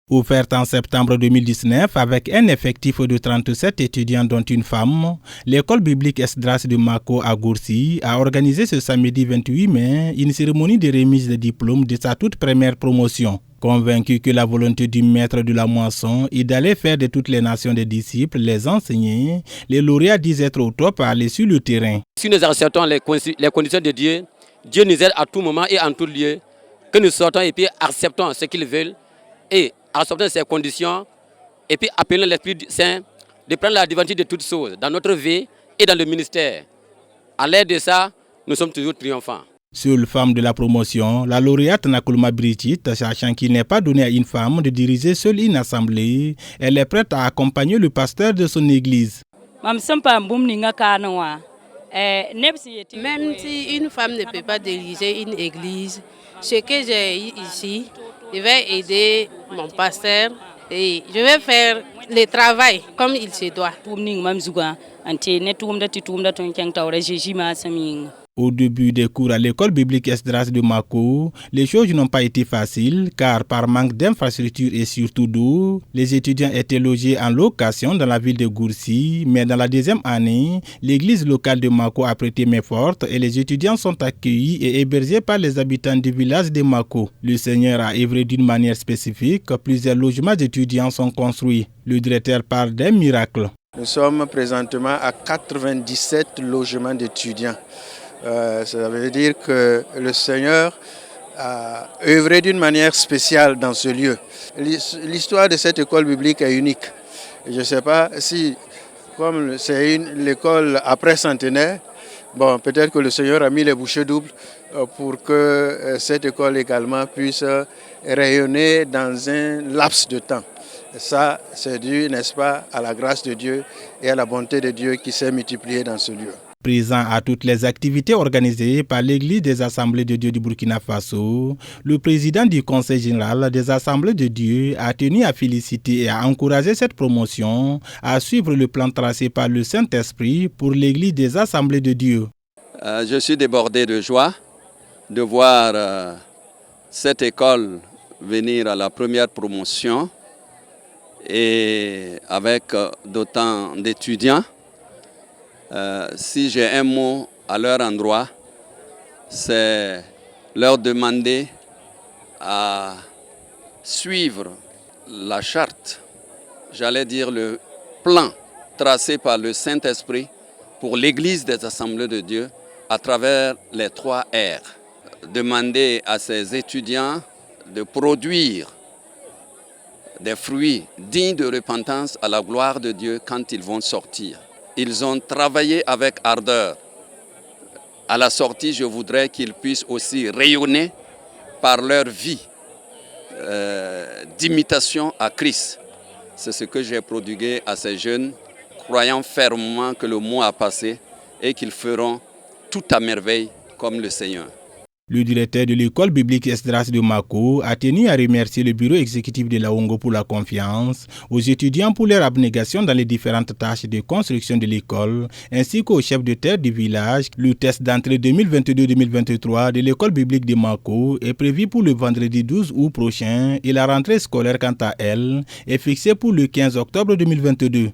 Ouverte en septembre 2019 avec un effectif de 37 étudiants dont une femme, l'école biblique Esdras de Mako à Gourcy a organisé ce samedi 28 mai une cérémonie de remise de diplôme de sa toute première promotion. Convaincu que la volonté du maître de la moisson est d'aller faire de toutes les nations des disciples les enseigner, les lauréats disent être au top à aller sur le terrain. Si nous acceptons les conditions de Dieu, Dieu nous aide à tout moment et en tout lieu, que nous sortons et puis acceptons ce qu'ils veulent et acceptons ces conditions et puis appelons l'Esprit Saint de prendre la divinité de toutes choses dans notre vie et dans le ministère. À l'aide de ça, nous sommes toujours triomphants. Seule femme de la promotion, la lauréate Nakulma Brigitte, sachant qu'il n'est pas donné à une femme de diriger seule une assemblée, elle est prête à accompagner le pasteur de son église. Même si une femme ne peut pas diriger une église, ce que j'ai ici, je vais aider mon pasteur et je vais faire le travail comme il se doit. Au début des cours à l'école biblique Esdras de Mako, les choses n'ont pas été faciles car par manque d'infrastructures et surtout d'eau, les étudiants étaient logés en location dans la ville de Gourcy, mais dans la deuxième année, l'église locale de Mako a prêté main forte et les étudiants sont accueillis et hébergés par les habitants du village de Mako. Le Seigneur a œuvré d'une manière spécifique, plusieurs logements d'étudiants sont construits. Le directeur parle d'un miracle. Nous sommes présentement à 97 logements d'étudiants. Ça veut dire que le Seigneur a œuvré d'une manière spéciale dans ce lieu. L'histoire de cette école biblique est unique. Je ne sais pas si, comme c'est l'école après centenaire, bon, peut-être que le Seigneur a mis les bouchées doubles pour que cette école également puisse rayonner dans un laps de temps. Ça, c'est dû, n'est-ce pas, à la grâce de Dieu et à la bonté de Dieu qui s'est multipliée dans ce lieu. Présent à toutes les activités organisées par l'Église des Assemblées de Dieu du Burkina Faso, le président du Conseil général des Assemblées de Dieu a tenu à féliciter et à encourager cette promotion, à suivre le plan tracé par le Saint-Esprit pour l'Église des Assemblées de Dieu. Je suis débordé de joie de voir cette école venir à la première promotion et avec d'autant d'étudiants. Si j'ai un mot à leur endroit, c'est leur demander à suivre la charte, j'allais dire le plan tracé par le Saint-Esprit pour l'Église des Assemblées de Dieu à travers les 3 R. Demander à ces étudiants de produire des fruits dignes de repentance à la gloire de Dieu quand ils vont sortir. Ils ont travaillé avec ardeur. À la sortie, je voudrais qu'ils puissent aussi rayonner par leur vie d'imitation à Christ. C'est ce que j'ai prodigué à ces jeunes, croyant fermement que le mot a passé et qu'ils feront tout à merveille comme le Seigneur. Le directeur de l'école biblique Esdras de Mako a tenu à remercier le bureau exécutif de la ONGO pour la confiance, aux étudiants pour leur abnégation dans les différentes tâches de construction de l'école, ainsi qu'au chef de terre du village. Le test d'entrée 2022-2023 de l'école biblique de Mako est prévu pour le vendredi 12 août prochain et la rentrée scolaire, quant à elle, est fixée pour le 15 octobre 2022.